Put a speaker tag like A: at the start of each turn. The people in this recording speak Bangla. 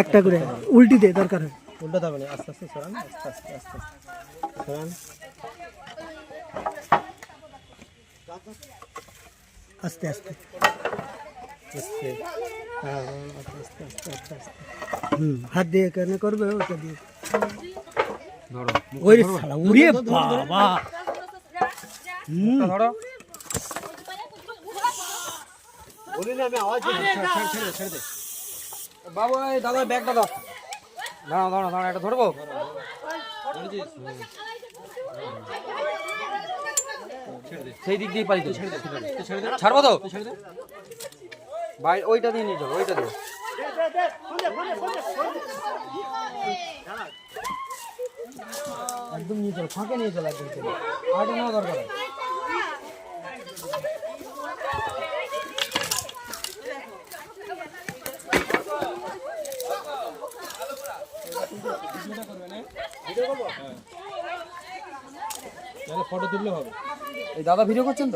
A: একটা করে উল্টি দে দরকার হয়।
B: উল্টো যাবে না, আস্তে আস্তে সরান, আস্তে আস্তে আস্তে সরান।
A: আস্তে আস্তে
B: আস্তে, হ্যাঁ আস্তে আস্তে আস্তে আস্তে আস্তে।
A: হাত দিয়ে কেন করবে ওটা দিয়ে
B: ধরো
A: ওই শালা উড়ে বাবা
B: ধরো। বলি না আমি আওয়াজ ছেড়ে ছেড়ে দে বাবু। এই দাদা ব্যাগটা দাও। দাঁড়াও দাঁড়াও দাঁড়াও, একটা ধরবো। সেই দিক দিয়ে পারি তো, ছাড়বো তো ভাই। ওইটা দিয়ে নিয়ে চলো, ওইটা দিয়ে। একদম নিয়ে চলো, ফাঁকে নিয়ে চলো একদম। আগে নেওয়া দরকার। ফটো তুললে হবে। এই দাদা ভিডিও করছেন তো?